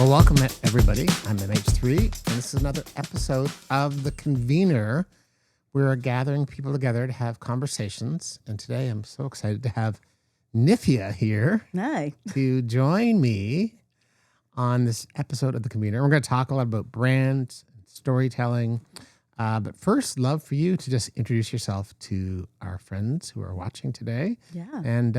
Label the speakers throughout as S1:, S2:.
S1: Well, welcome everybody. I'm MH3, and this is another episode of The Convener. We're gathering people together to have conversations, and today I'm so excited to have Nithya here to join me on this episode of The Convener. We're going to talk a lot about brand, storytelling, but first, love for you to just introduce yourself to our friends who are watching today.
S2: Yeah.
S1: And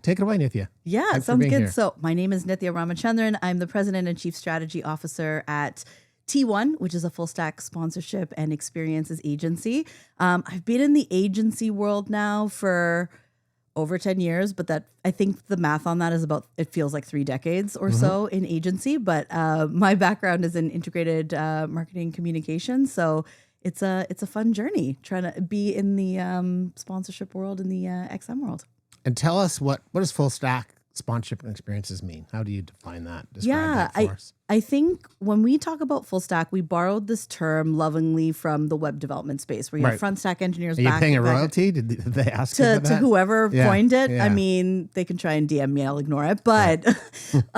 S1: take it away, Nithya.
S2: Yeah,
S1: Thanks
S2: sounds good.
S1: Here.
S2: So my name is Nithya Ramachandran. I'm the President and Chief Strategy Officer at T1, which is a full stack sponsorship and experiences agency. I've been in the agency world now for over 10 years, but that I think the math on that is about, it feels like 3 decades or so in agency. But my background is in integrated marketing communications. So it's a fun journey trying to be in the sponsorship world, in the XM world.
S1: And tell us what does full stack sponsorship and experiences mean? How do you define that? Describe that for us.
S2: I think when we talk about full stack, we borrowed this term lovingly from the web development space, where you have front stack engineers.
S1: Are you paying a royalty? Did they ask you for that?
S2: To whoever coined it?
S1: Yeah.
S2: I mean, they can try and DM me, I'll ignore it. But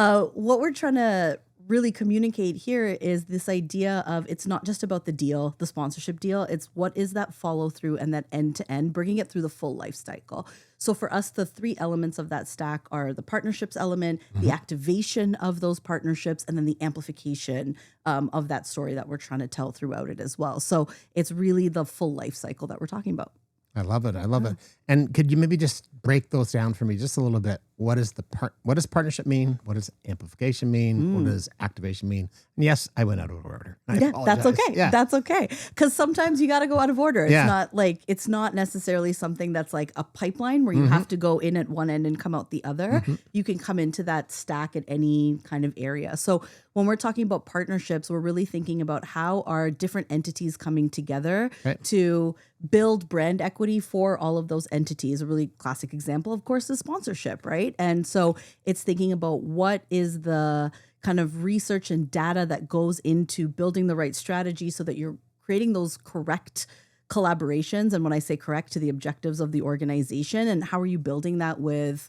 S2: what we're trying to really communicate here is this idea of, it's not just about the deal, the sponsorship deal. It's what is that follow through and that end to end, bringing it through the full life cycle. So for us, the 3 elements of that stack are the partnerships element, the activation of those partnerships, and then the amplification of that story that we're trying to tell throughout it as well. So it's really the full life cycle that we're talking about.
S1: I love it. And could you maybe just break those down for me just a little bit? What does partnership mean? What does amplification mean? What does activation mean? And yes, I went out of order.
S2: That's okay. Yeah. That's okay. Because sometimes you got to go out of order. It's not necessarily something that's like a pipeline where you have to go in at one end and come out the other. You can come into that stack at any kind of area. So when we're talking about partnerships, we're really thinking about how are different entities coming together to build brand equity for all of those entities. A really classic example, of course, is sponsorship, right? And so it's thinking about what is the kind of research and data that goes into building the right strategy so that you're creating those correct collaborations. And when I say correct, to the objectives of the organization, and how are you building that with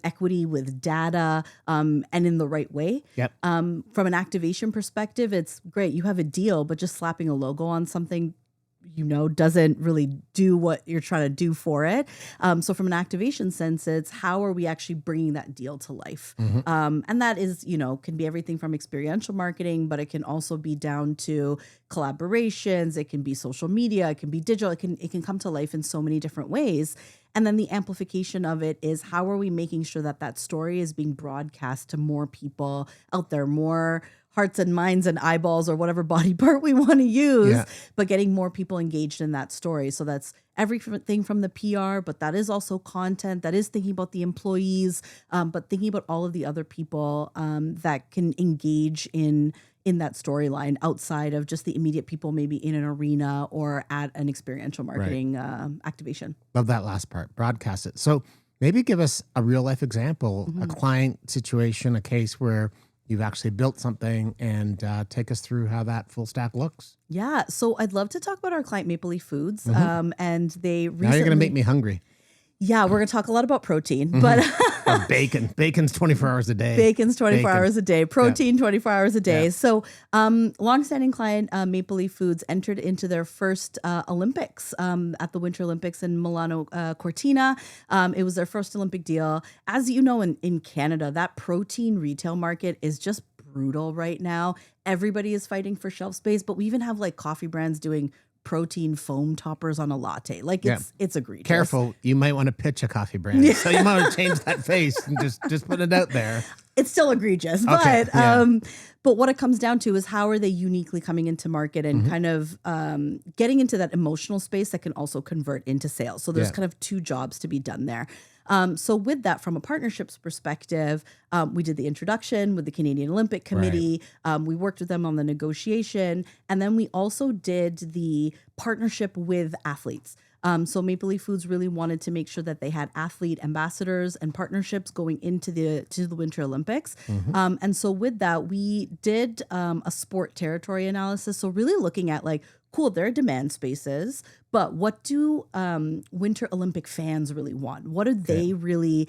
S2: equity, with data, and in the right way.
S1: Yep.
S2: From an activation perspective, it's great. You have a deal, but just slapping a logo on something, doesn't really do what you're trying to do for it. So from an activation sense, it's how are we actually bringing that deal to life? And that is, can be everything from experiential marketing, but it can also be down to collaborations. It can be social media. It can be digital. It can come to life in so many different ways. And then the amplification of it is how are we making sure that story is being broadcast to more people out there, more hearts and minds and eyeballs or whatever body part we want to use, but getting more people engaged in that story. So that's everything from the PR, but that is also content, that is thinking about the employees, but thinking about all of the other people that can engage in that storyline outside of just the immediate people, maybe in an arena or at an experiential marketing activation.
S1: Love that last part, broadcast it. So maybe give us a real life example, a client situation, a case where you've actually built something, and take us through how that full stack looks.
S2: Yeah. So I'd love to talk about our client Maple Leaf Foods. And they recently...
S1: Now you're going to make me hungry.
S2: Yeah, we're going to talk a lot about protein, but
S1: bacon. Bacon's 24 hours a day.
S2: Bacon's 24 hours a day. Protein 24 hours a day. So longstanding client Maple Leaf Foods entered into their first Olympics at the Winter Olympics in Milano Cortina. It was their first Olympic deal. As you know, in Canada, that protein retail market is just brutal right now. Everybody is fighting for shelf space, but we even have like coffee brands doing protein foam toppers on a latte. Like it's egregious.
S1: Careful, you might want to pitch a coffee brand. So you might want to change that face and just put it out there.
S2: It's still egregious,
S1: Okay,
S2: but what it comes down to is how are they uniquely coming into market and kind of getting into that emotional space that can also convert into sales. So there's kind of 2 jobs to be done there. So with that, from a partnerships perspective, we did the introduction with the Canadian Olympic Committee. We worked with them on the negotiation. And then we also did the partnership with athletes. So Maple Leaf Foods really wanted to make sure that they had athlete ambassadors and partnerships going into the Winter Olympics. And so with that, we did a sport territory analysis. So really looking at like, cool, there are demand spaces, but what do Winter Olympic fans really want? What do they really,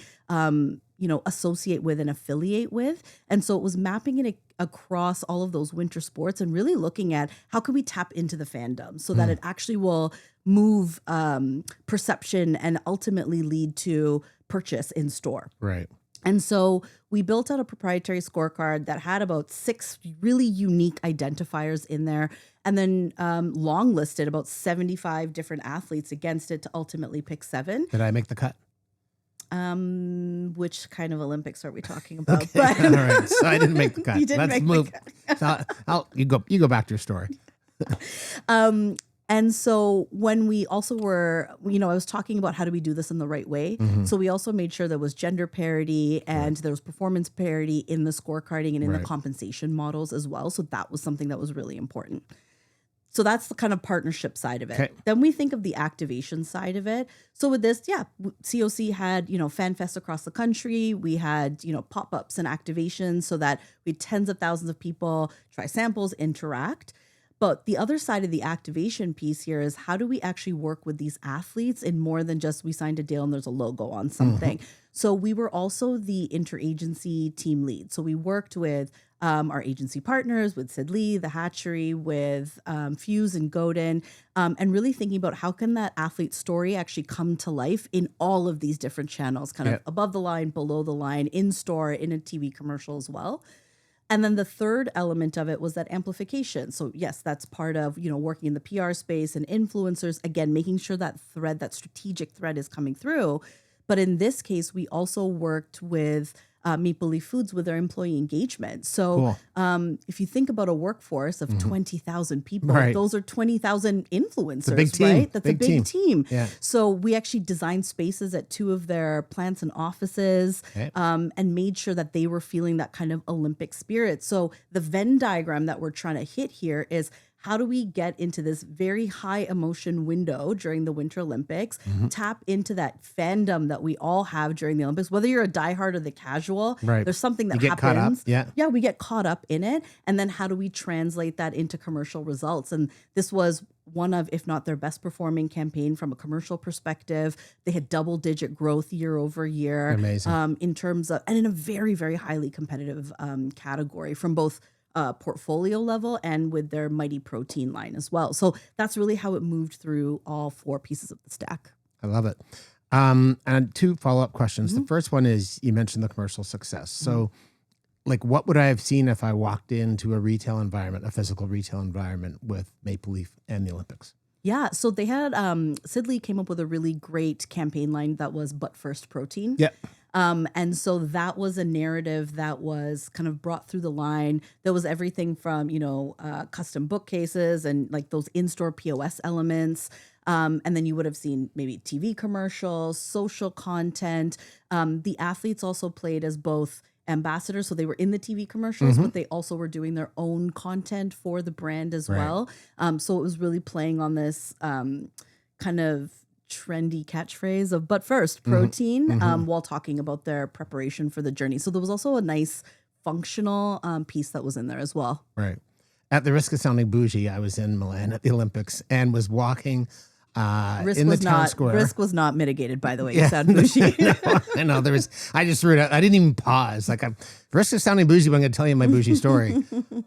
S2: associate with and affiliate with? And so it was mapping it across all of those winter sports and really looking at how can we tap into the fandom so that it actually will move perception and ultimately lead to purchase in store.
S1: Right.
S2: And so we built out a proprietary scorecard that had about 6 really unique identifiers in there, and then long listed about 75 different athletes against it to ultimately pick 7.
S1: Did I make the cut?
S2: Which kind of Olympics are we talking about?
S1: Okay. But, all right. So I didn't make the cut.
S2: You didn't
S1: Let's
S2: make
S1: move.
S2: the cut.
S1: So you go back to your story.
S2: And so when we also were, I was talking about how do we do this in the right way. So we also made sure there was gender parity and there was performance parity in the scorecarding and in the compensation models as well. So that was something that was really important. So that's the kind of partnership side of it. Okay. Then we think of the activation side of it. So with this, COC had, fan fests across the country. We had, pop-ups and activations so that we had tens of thousands of people try samples, interact. But the other side of the activation piece here is how do we actually work with these athletes in more than just we signed a deal and there's a logo on something. So we were also the interagency team lead. So we worked with our agency partners, with Sid Lee, The Hatchery, with Fuse and Godin, and really thinking about how can that athlete story actually come to life in all of these different channels, kind of above the line, below the line, in store, in a TV commercial as well. And then the third element of it was that amplification. So yes, that's part of, working in the PR space and influencers, again, making sure that thread, that strategic thread is coming through. But in this case, we also worked with Maple Leaf Foods with their employee engagement. So if you think about a workforce of 20,000 people, those are 20,000 influencers,
S1: it's a big team.
S2: Right? That's a big team.
S1: Yeah.
S2: So we actually designed spaces at 2 of their plants and offices and made sure that they were feeling that kind of Olympic spirit. So the Venn diagram that we're trying to hit here is how do we get into this very high emotion window during the Winter Olympics, tap into that fandom that we all have during the Olympics, whether you're a diehard or the casual, there's something that happens.
S1: Caught up.
S2: Yeah, we get caught up in it. And then how do we translate that into commercial results? And this was one of, if not their best performing campaign from a commercial perspective. They had double-digit growth year over year.
S1: Amazing.
S2: In terms of, and in a very, very highly competitive category from both portfolio level and with their Mighty Protein line as well. So that's really how it moved through all 4 pieces of the stack.
S1: I love it. And 2 follow-up questions. The first one is, you mentioned the commercial success. So like, what would I have seen if I walked into a retail environment, a physical retail environment with Maple Leaf and the Olympics?
S2: Yeah, so they had, Sid Lee came up with a really great campaign line that was But First Protein.
S1: Yep.
S2: And so that was a narrative that was kind of brought through the line. There was everything from, custom bookcases and like those in-store POS elements. And then you would have seen maybe TV commercials, social content. The athletes also played as both ambassadors. So they were in the TV commercials, but they also were doing their own content for the brand as well. So it was really playing on this kind of trendy catchphrase of "but first protein," while talking about their preparation for the journey. So there was also a nice functional piece that was in there as well.
S1: Right. At the risk of sounding bougie, I was in Milan at the Olympics and was walking in the town square.
S2: Risk was not mitigated, by the way. You sound bougie.
S1: I know. I just threw it out. I didn't even pause. Like, risk of sounding bougie, but I'm going to tell you my bougie story.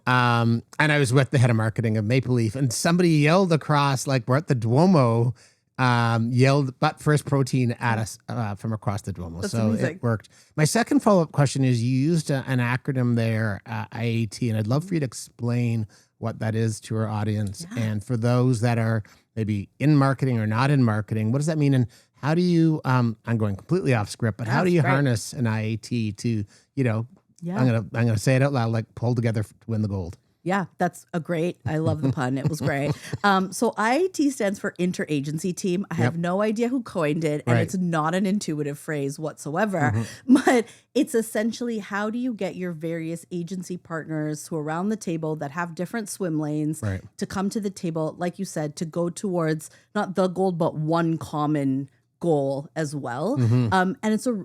S1: And I was with the head of marketing of Maple Leaf, and somebody yelled across, like, we're at the Duomo, yelled "but first protein" at us from across the Duomo.
S2: That's
S1: so
S2: amazing.
S1: It worked. My second follow-up question is, you used an acronym there, IAT, and I'd love for you to explain what that is to our audience. And for those that are maybe in marketing or not in marketing, what does that mean? And how do you, I'm going completely off script, but how do you harness an IAT to, I'm going to say it out loud, like pull together to win the gold?
S2: Yeah, that's I love the pun. It was great. So IAT stands for interagency team. I have no idea who coined it, and it's not an intuitive phrase whatsoever, but it's essentially how do you get your various agency partners who are around the table that have different swim lanes to come to the table, like you said, to go towards not the goal, but one common goal as well. And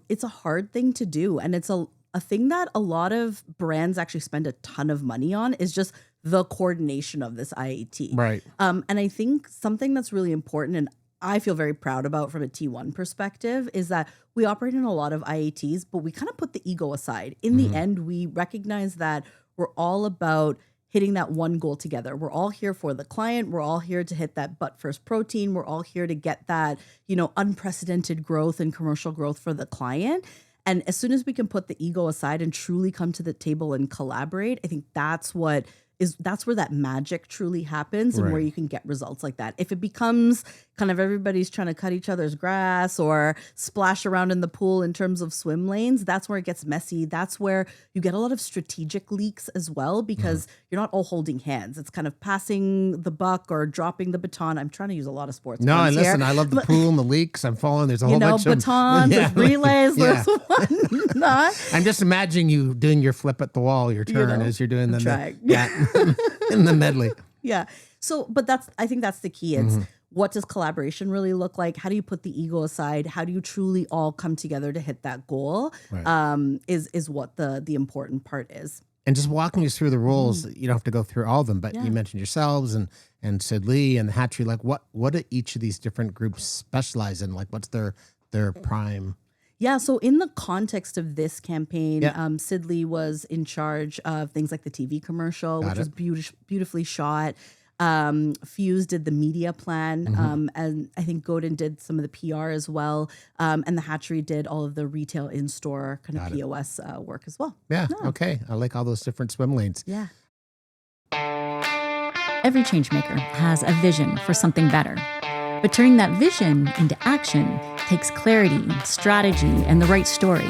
S2: it's a hard thing to do. And it's a thing that a lot of brands actually spend a ton of money on is just the coordination of this IAT.
S1: Right.
S2: And I think something that's really important and I feel very proud about from a T1 perspective is that we operate in a lot of IATs, but we kind of put the ego aside. In the end, we recognize that we're all about hitting that one goal together. We're all here for the client. We're all here to hit that butt first protein. We're all here to get that, unprecedented growth and commercial growth for the client. And as soon as we can put the ego aside and truly come to the table and collaborate, I think that's where that magic truly happens and where you can get results like that. If it becomes kind of everybody's trying to cut each other's grass or splash around in the pool in terms of swim lanes, that's where it gets messy. That's where you get a lot of strategic leaks as well because you're not all holding hands. It's kind of passing the buck or dropping the baton. I'm trying to use a lot of sports.
S1: No,
S2: I
S1: I love the pool and the leaks. I'm following. There's a whole bunch of
S2: batons, there's relays, there's whatnot.
S1: I'm just imagining you doing your flip at the wall, your turn as you're doing the in the medley.
S2: Yeah. So, but I think that's the key. It's what does collaboration really look like? How do you put the ego aside? How do you truly all come together to hit that goal? Is what the important part is.
S1: And just walking us through the roles, you don't have to go through all of them, but you mentioned yourselves and Sid Lee and the Hatchery. Like what do each of these different groups specialize in? Like what's their prime?
S2: Yeah, so in the context of this campaign, Sid Lee was in charge of things like the TV commercial, which was beautifully shot. Fuse did the media plan, and I think Godin did some of the PR as well. And the Hatchery did all of the retail in-store kind of POS work as well.
S1: Yeah, okay. I like all those different swim lanes.
S2: Yeah.
S3: Every changemaker has a vision for something better. But turning that vision into action takes clarity, strategy, and the right story.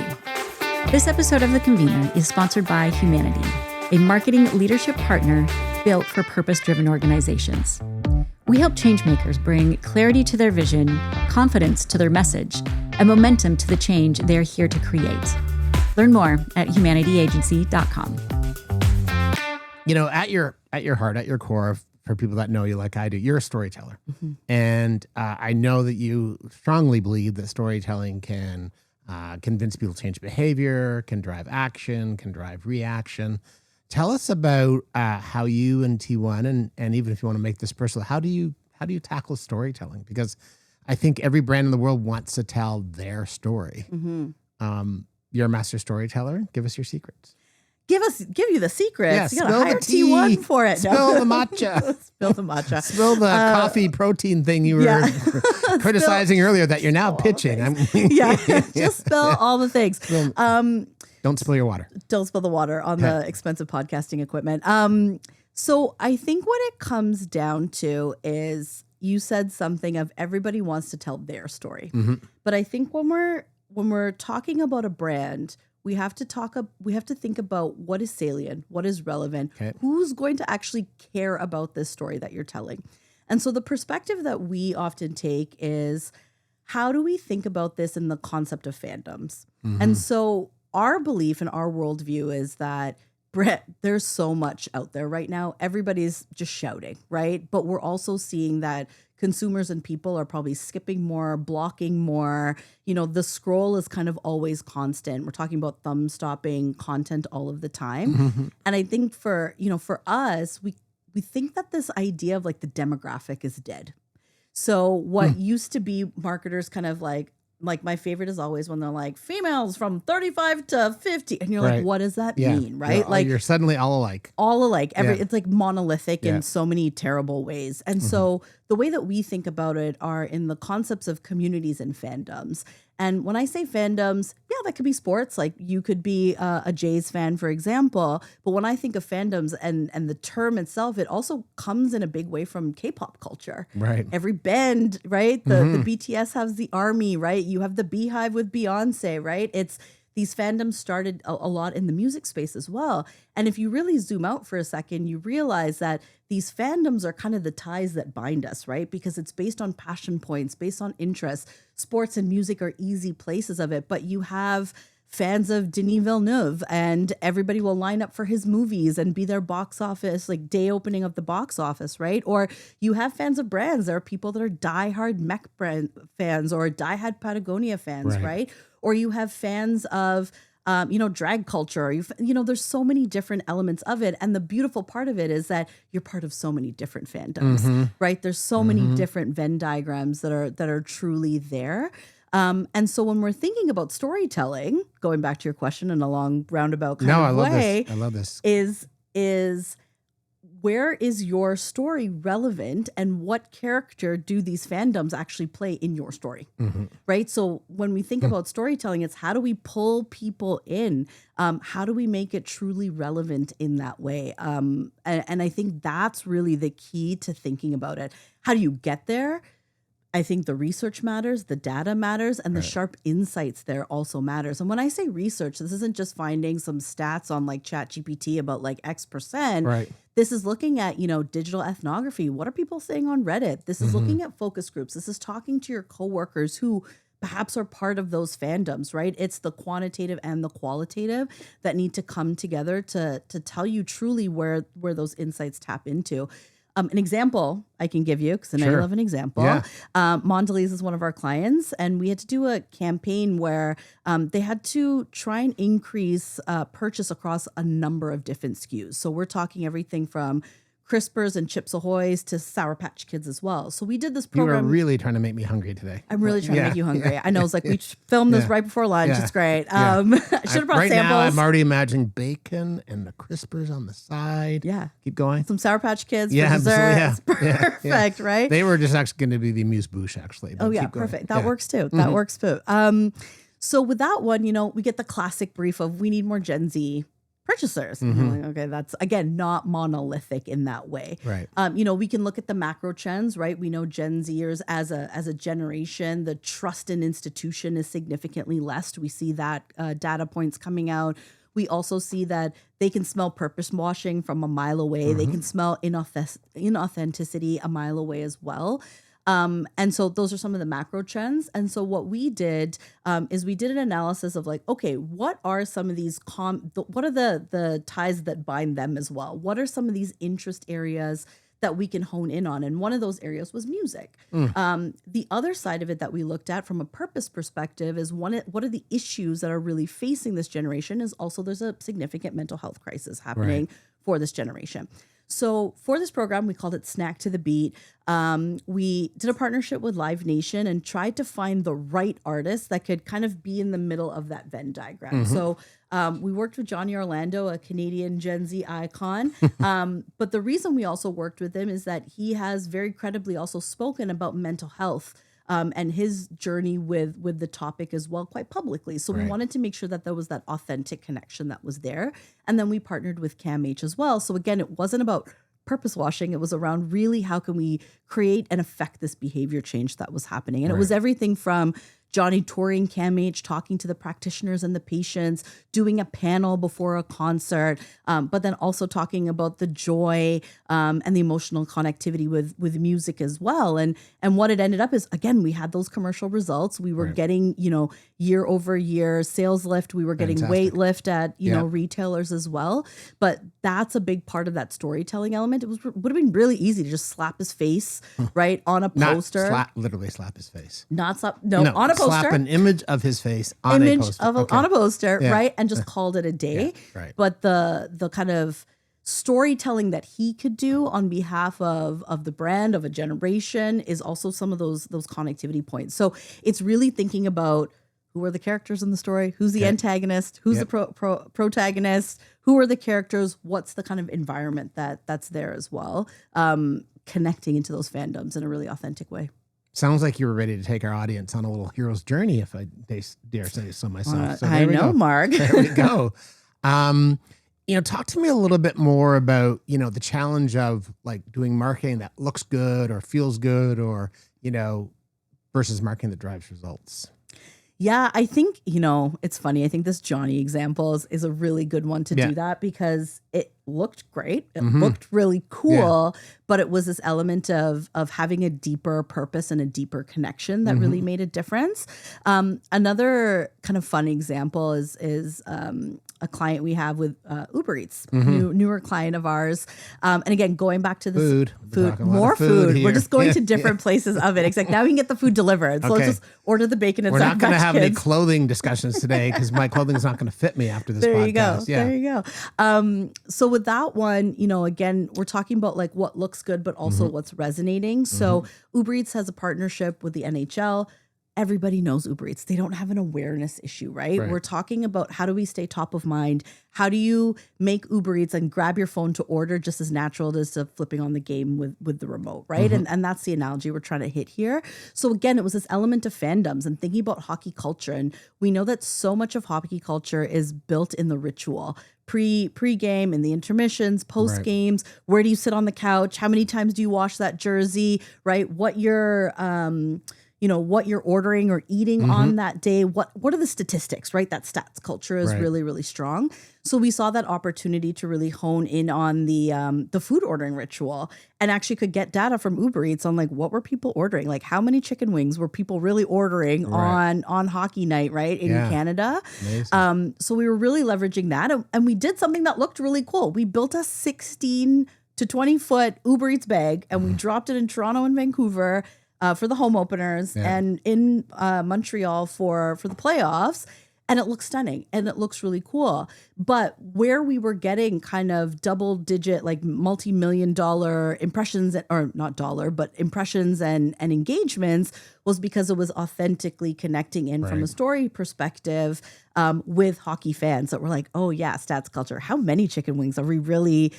S3: This episode of The Convener is sponsored by Humanity, a marketing leadership partner built for purpose-driven organizations. We help changemakers bring clarity to their vision, confidence to their message, and momentum to the change they're here to create. Learn more at humanityagency.com.
S1: At your heart, at your core, for people that know you like I do, you're a storyteller. And I know that you strongly believe that storytelling can convince people to change behavior, can drive action, can drive reaction. Tell us about how you and T1, and even if you want to make this personal, how do you tackle storytelling? Because I think every brand in the world wants to tell their story. You're a master storyteller. Give us your secrets.
S2: Give you the secrets.
S1: Yeah,
S2: you gotta hire T1 for it.
S1: Spill the matcha.
S2: Spill the matcha.
S1: Spill the coffee protein thing you were criticizing earlier that you're now pitching.
S2: Just spill all the things.
S1: Don't spill your water.
S2: Don't spill the water on the expensive podcasting equipment. So I think what it comes down to is you said something of everybody wants to tell their story. But I think when we're talking about a brand, we have to think about what is salient, what is relevant, who's going to actually care about this story that you're telling. And so the perspective that we often take is, how do we think about this in the concept of fandoms? And so our belief and our worldview is that there's so much out there right now. Everybody's just shouting, right? But we're also seeing that consumers and people are probably skipping more, blocking more. The scroll is kind of always constant. We're talking about thumb stopping content all of the time. And I think for us, we think that this idea of like the demographic is dead. So what used to be marketers kind of like my favorite is always when they're like females from 35 to 50. And you're like, what does that mean? Right?
S1: You're suddenly all alike.
S2: It's like monolithic in so many terrible ways. And so the way that we think about it are in the concepts of communities and fandoms. And when I say fandoms, that could be sports. Like you could be a Jays fan, for example. But when I think of fandoms and the term itself, it also comes in a big way from K-pop culture.
S1: Right.
S2: Every band, right? The BTS has the ARMY, right? You have the Beehive with Beyonce, right? these fandoms started a lot in the music space as well. And if you really zoom out for a second, you realize that these fandoms are kind of the ties that bind us, right? Because it's based on passion points, based on interests. Sports and music are easy places of it, but you have fans of Denis Villeneuve, and everybody will line up for his movies and be their box office, like day opening of the box office, right? Or you have fans of brands. There are people that are diehard Mech brand fans or diehard Patagonia fans, right? Or you have fans of drag culture. Or there's so many different elements of it. And the beautiful part of it is that you're part of so many different fandoms, right? There's so many different Venn diagrams that are truly there. And so when we're thinking about storytelling, going back to your question in a long roundabout kind of way,
S1: I love this.
S2: Is where is your story relevant and what character do these fandoms actually play in your story, right? So when we think about storytelling, it's how do we pull people in? How do we make it truly relevant in that way? And I think that's really the key to thinking about it. How do you get there? I think the research matters, the data matters, and the sharp insights there also matters. And when I say research, this isn't just finding some stats on like ChatGPT about like X%.
S1: Right.
S2: This is looking at, digital ethnography. What are people saying on Reddit? This is looking at focus groups. This is talking to your coworkers who perhaps are part of those fandoms, right? It's the quantitative and the qualitative that need to come together to tell you truly where those insights tap into. An example I can give you, because I know you love an example.
S1: Yeah.
S2: Mondelez is one of our clients, and we had to do a campaign where they had to try and increase purchase across a number of different SKUs. So we're talking everything from Crispers and Chips Ahoy's to Sour Patch Kids as well. So we did this program.
S1: You are really trying to make me hungry today.
S2: I'm really trying to make you hungry. I know. It's like we filmed this right before lunch. It's great. I should have brought
S1: right
S2: samples.
S1: now, I'm already imagining bacon and the Crispers on the side.
S2: Yeah.
S1: Keep going.
S2: Some Sour Patch Kids
S1: Yeah,
S2: for dessert.
S1: absolutely. Yeah.
S2: It's perfect, right?
S1: They were just actually going to be the amuse-bouche, actually.
S2: Oh, yeah, perfect. That works too. That works too. So with that one, we get the classic brief of we need more Gen Z purchasers. Like, okay, that's again not monolithic in that way.
S1: Right.
S2: We can look at the macro trends, right? We know Gen Zers as a generation, the trust in institution is significantly less. We see that data points coming out. We also see that they can smell purpose washing from a mile away. They can smell inauthenticity a mile away as well. And so those are some of the macro trends. And so what we did is we did an analysis of like, okay, what are some of these, what are the ties that bind them as well? What are some of these interest areas that we can hone in on? And one of those areas was music. The other side of it that we looked at from a purpose perspective is what are the issues that are really facing this generation is also there's a significant mental health crisis happening for this generation. So for this program, we called it Snack to the Beat. We did a partnership with Live Nation and tried to find the right artist that could kind of be in the middle of that Venn diagram. So we worked with Johnny Orlando, a Canadian Gen Z icon. But the reason we also worked with him is that he has very credibly also spoken about mental health and his journey with the topic as well, quite publicly. So we wanted to make sure that there was that authentic connection that was there. And then we partnered with CAMH as well. So again, it wasn't about purpose washing. It was around really how can we create and affect this behavior change that was happening. And it was everything from Johnny touring CAMH, talking to the practitioners and the patients, doing a panel before a concert, but then also talking about the joy and the emotional connectivity with music as well. And what it ended up is, again, we had those commercial results. We were getting, year over year sales lift. We were getting weight lift at, retailers as well. But that's a big part of that storytelling element. It would have been really easy to just slap his face, right, on a poster.
S1: Literally slap his face.
S2: Not slap, no, on a poster.
S1: Slap an image of his face on a poster.
S2: On a poster, right? And just called it a day.
S1: Yeah, right.
S2: But the kind of storytelling that he could do on behalf of the brand, of a generation, is also some of those connectivity points. So it's really thinking about who are the characters in the story, who's the antagonist, who's the protagonist, who are the characters, what's the kind of environment that's there as well, connecting into those fandoms in a really authentic way.
S1: Sounds like you were ready to take our audience on a little hero's journey, if I dare say so myself. So
S2: I know, Mark.
S1: There we go. Talk to me a little bit more about, the challenge of like doing marketing that looks good or feels good or, versus marketing that drives results.
S2: Yeah, I think, it's funny. I think this Johnny example is a really good one to do that because it looked great. It looked really cool, but it was this element of having a deeper purpose and a deeper connection that really made a difference. Another kind of fun example is a client we have with Uber Eats, newer client of ours. And again, going back to the food, more food. We're just going to different places of it. Except now we can get the food delivered. So let's just order the bacon and
S1: We're not going to have any
S2: kids.
S1: clothing discussions today because my clothing is not going to fit me after this podcast.
S2: There you go. So with that one, again, we're talking about like what looks good, but also what's resonating. So Uber Eats has a partnership with the NHL. Everybody knows Uber Eats. They don't have an awareness issue, right? We're talking about how do we stay top of mind? How do you make Uber Eats and grab your phone to order just as natural as to flipping on the game with the remote, right? And that's the analogy we're trying to hit here. So again, it was this element of fandoms and thinking about hockey culture. And we know that so much of hockey culture is built in the ritual. Pre-game, in the intermissions, post games, where do you sit on the couch? How many times do you wash that jersey, right? What you're what you're ordering or eating on that day. What are the statistics, right? That stats culture is really, really strong. So we saw that opportunity to really hone in on the food ordering ritual and actually could get data from Uber Eats on like what were people ordering? Like how many chicken wings were people really ordering on hockey night, right? In Canada. So we were really leveraging that. And we did something that looked really cool. We built a 16 to 20 foot Uber Eats bag and we dropped it in Toronto and Vancouver for the home openers and in Montreal for the playoffs. And it looks stunning and it looks really cool. But where we were getting kind of double digit, like multi-million-dollar impressions, or not dollar, but impressions and engagements was because it was authentically connecting in from a story perspective with hockey fans that were like, oh yeah, stats culture. How many chicken wings are we really,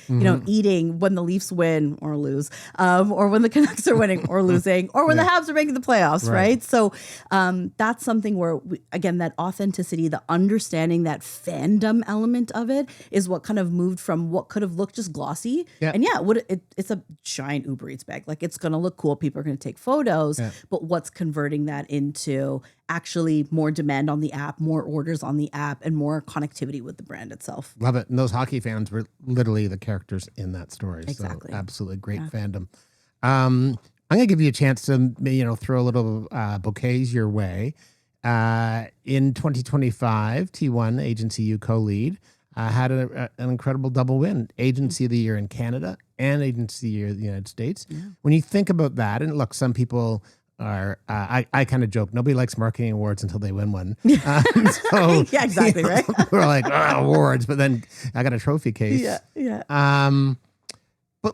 S2: eating when the Leafs win or lose, or when the Canucks are winning or losing, or when the Habs are making the playoffs, right? So that's something where, again, that authenticity, the understanding, that fandom element of it is what kind of moved from what could have looked just glossy. And it's a giant Uber Eats bag. Like it's going to look cool. People are going to take photos, but what's converting that into actually more demand on the app, more orders on the app, and more connectivity with the brand itself.
S1: Love it. And those hockey fans were literally the characters in that story.
S2: Exactly.
S1: So absolutely great fandom. I'm going to give you a chance to, throw a little bouquets your way. In 2025, T1 Agency you co-lead had an incredible double win, Agency of the Year in Canada and Agency of the Year in the United States. When you think about that, and look, some people are, I kind of joke, nobody likes marketing awards until they win one. So,
S2: yeah, exactly, right?
S1: We're like, awards, but then I got a trophy case. But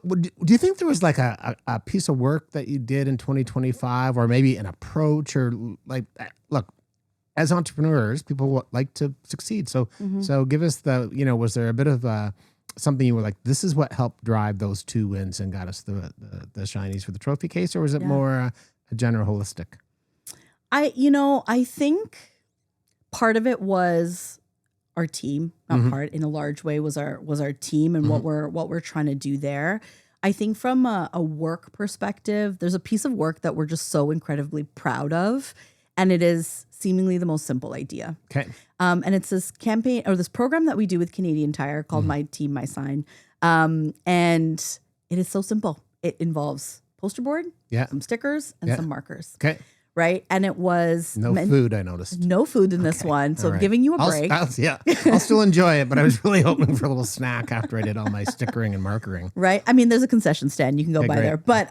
S1: do you think there was like a piece of work that you did in 2025 or maybe an approach or like, look, as entrepreneurs, people like to succeed. So give us the, was there a bit of something you were like, this is what helped drive those 2 wins and got us the shinies for the trophy case? Or was it more a general holistic?
S2: I think part of it was our team, not part in a large way was our team and what we're trying to do there. I think from a work perspective, there's a piece of work that we're just so incredibly proud of, and it is seemingly the most simple idea.
S1: Okay.
S2: And it's this campaign or this program that we do with Canadian Tire called My Team, My Sign. And it is so simple. It involves poster board, some stickers, and some markers.
S1: Okay.
S2: Right. And it was
S1: food, I noticed.
S2: No food in this one. So giving you a break.
S1: I'll still enjoy it, but I was really hoping for a little snack after I did all my stickering and markering.
S2: Right. I mean, there's a concession stand. You can go by there. But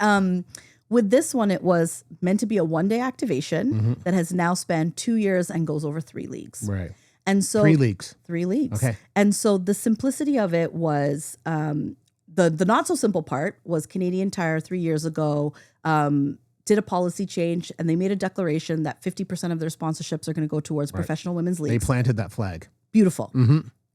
S2: with this one, it was meant to be a 1-day activation that has now spanned 2 years and goes over 3 leagues.
S1: Right.
S2: And so
S1: 3 leagues.
S2: 3 leagues.
S1: Okay.
S2: And so the simplicity of it was the not so simple part was Canadian Tire 3 years ago did a policy change and they made a declaration that 50% of their sponsorships are going to go towards professional women's leagues.
S1: They planted that flag.
S2: Beautiful.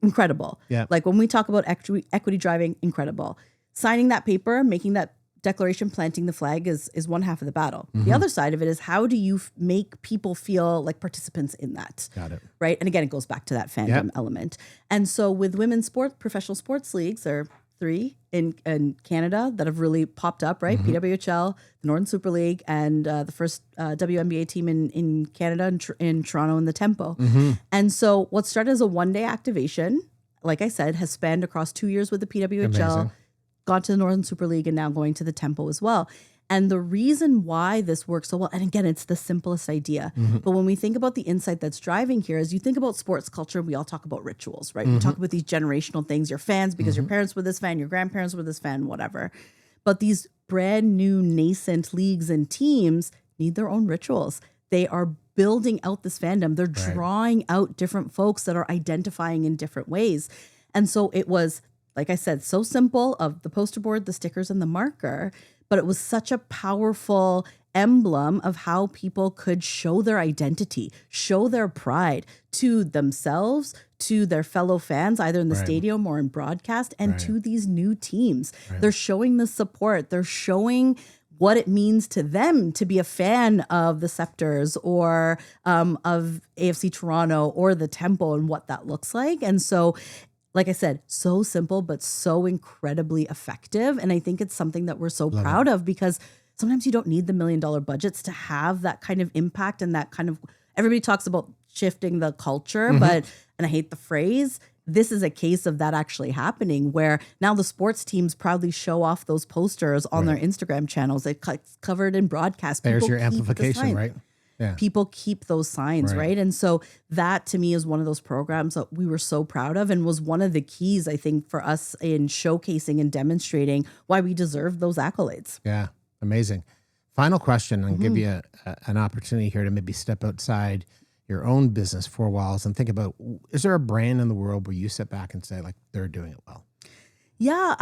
S2: Incredible.
S1: Yeah.
S2: Like when we talk about equity driving, incredible. Signing that paper, making that declaration, planting the flag is one half of the battle. The other side of it is how do you make people feel like participants in that?
S1: Got it.
S2: Right. And again, it goes back to that fandom element. And so with women's professional sports leagues, there are three in Canada that have really popped up, right? PWHL, the Northern Super League, and the first WNBA team in Canada, in Toronto, in the Tempo. And so what started as a one-day activation, like I said, has spanned across 2 years with the PWHL,
S1: Amazing.
S2: got to the Northern Super League, and now going to the Tempo as well. And the reason why this works so well, and again, it's the simplest idea, but when we think about the insight that's driving here, is you think about sports culture, we all talk about rituals, right? We talk about these generational things, your fans because your parents were this fan, your grandparents were this fan, whatever. But these brand new nascent leagues and teams need their own rituals. They are building out this fandom. They're drawing out different folks that are identifying in different ways. And so it was, like I said, so simple, of the poster board, the stickers, and the marker, but it was such a powerful emblem of how people could show their identity, show their pride to themselves, to their fellow fans, either in the stadium or in broadcast, and to these new teams. They're showing the support. They're showing what it means to them to be a fan of the Scepters or of AFC Toronto or the Tempo, and what that looks like. And so, like I said, so simple, but so incredibly effective. And I think it's something that we're so proud of, because sometimes you don't need the $1 million budgets to have that kind of impact and that kind of, everybody talks about shifting the culture, but, and I hate the phrase, this is a case of that actually happening, where now the sports teams proudly show off those posters on their Instagram channels. It's covered in broadcast.
S1: There's
S2: People
S1: your
S2: keep the
S1: amplification,
S2: sign.
S1: right? Yeah.
S2: People keep those signs, right? And so that to me is one of those programs that we were so proud of, and was one of the keys, I think, for us in showcasing and demonstrating why we deserve those accolades.
S1: Yeah. Amazing. Final question, and give you an opportunity here to maybe step outside your own business four walls and think about, is there a brand in the world where you sit back and say, like, they're doing it well?
S2: Yeah,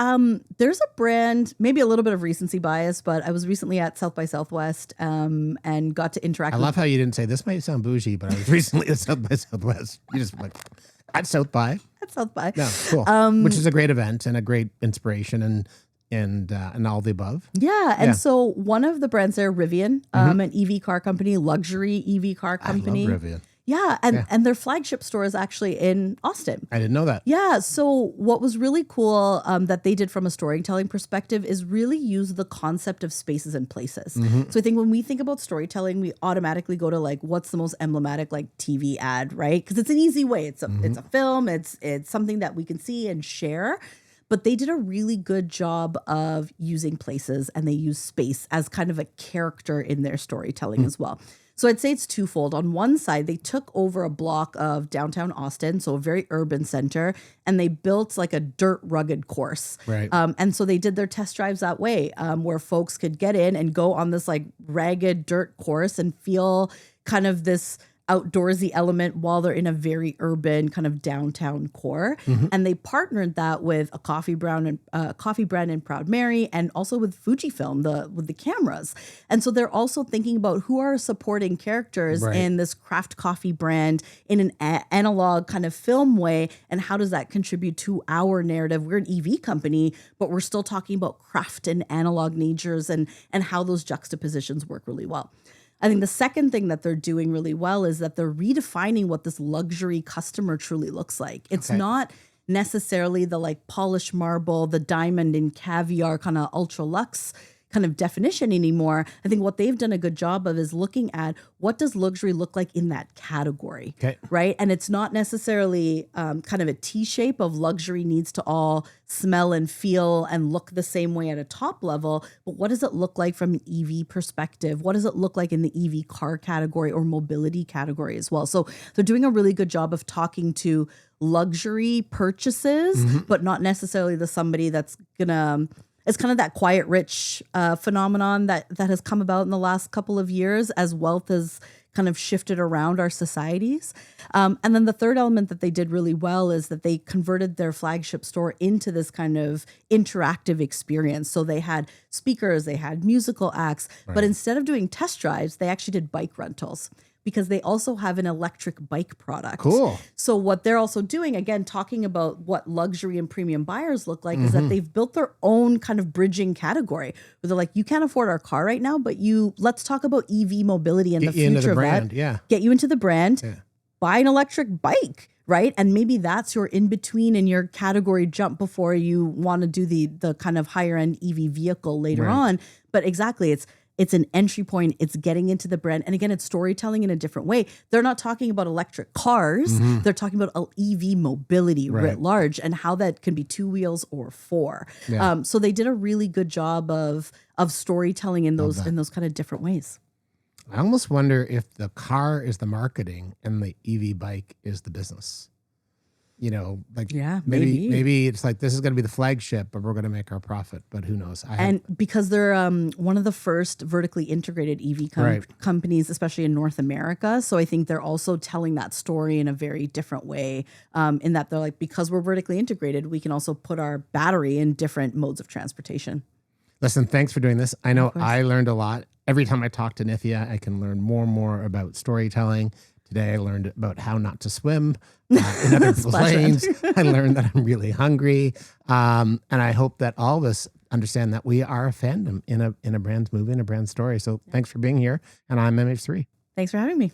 S2: there's a brand, maybe a little bit of recency bias, but I was recently at South by Southwest and got to interact
S1: I love how you didn't say, this might sound bougie, but I was recently at South by Southwest. You just like, at South by.
S2: at South by.
S1: Yeah, cool. Which is a great event and a great inspiration and all the above.
S2: Yeah, and so one of the brands there, Rivian, an EV car company, luxury EV car company.
S1: I love Rivian.
S2: Yeah, and their flagship store is actually in Austin.
S1: I didn't know that.
S2: Yeah, so what was really cool that they did from a storytelling perspective is really use the concept of spaces and places. So I think when we think about storytelling, we automatically go to like, what's the most emblematic like TV ad, right? Because it's an easy way. It's a film. It's something that we can see and share. But they did a really good job of using places, and they use space as kind of a character in their storytelling as well. So I'd say it's twofold. On one side, they took over a block of downtown Austin, so a very urban center, and they built like a dirt rugged course.
S1: Right.
S2: And so they did their test drives that way, where folks could get in and go on this like ragged dirt course and feel kind of this outdoorsy element while they're in a very urban kind of downtown core. And they partnered that with a coffee brand in Proud Mary, and also with Fujifilm, with the cameras. And so they're also thinking about who are supporting characters in this craft coffee brand in an analog kind of film way, and how does that contribute to our narrative? We're an EV company, but we're still talking about craft and analog natures, and how those juxtapositions work really well. I think the second thing that they're doing really well is that they're redefining what this luxury customer truly looks like. It's not necessarily the like polished marble, the diamond and caviar kind of ultra luxe kind of definition anymore. I think what they've done a good job of is looking at what does luxury look like in that category, right? And it's not necessarily kind of a T-shape of luxury needs to all smell and feel and look the same way at a top level, but what does it look like from an EV perspective? What does it look like in the EV car category or mobility category as well? So they're doing a really good job of talking to luxury purchases, but not necessarily the somebody that's gonna... It's kind of that quiet rich phenomenon that has come about in the last couple of years as wealth has kind of shifted around our societies. And then the third element that they did really well is that they converted their flagship store into this kind of interactive experience. So they had speakers, they had musical acts, but instead of doing test drives, they actually did bike rentals, because they also have an electric bike product.
S1: Cool.
S2: So what they're also doing, again, talking about what luxury and premium buyers look like, is that they've built their own kind of bridging category where they're like, you can't afford our car right now, but let's talk about EV mobility and the future of that.
S1: Yeah.
S2: Get you into the brand, buy an electric bike, right? And maybe that's your in between in your category jump before you want to do the kind of higher end EV vehicle later on. But exactly, it's an entry point. It's getting into the brand. And again, it's storytelling in a different way. They're not talking about electric cars. They're talking about EV mobility writ large and how that can be 2 wheels or 4.
S1: Yeah.
S2: So they did a really good job of storytelling in those kind of different ways.
S1: I almost wonder if the car is the marketing and the EV bike is the business. You know, like maybe it's like this is going to be the flagship, but we're going to make our profit. But who knows?
S2: Because they're one of the first vertically integrated EV companies, especially in North America. So I think they're also telling that story in a very different way. In that they're like, because we're vertically integrated, we can also put our battery in different modes of transportation.
S1: Listen, thanks for doing this. I know I learned a lot. Every time I talk to Nithya, I can learn more and more about storytelling. Today I learned about how not to swim in other people's lanes. I learned that I'm really hungry. And I hope that all of us understand that we are a fandom in a brand's movie, in a brand story. So thanks for being here. And I'm MH3.
S2: Thanks for having me.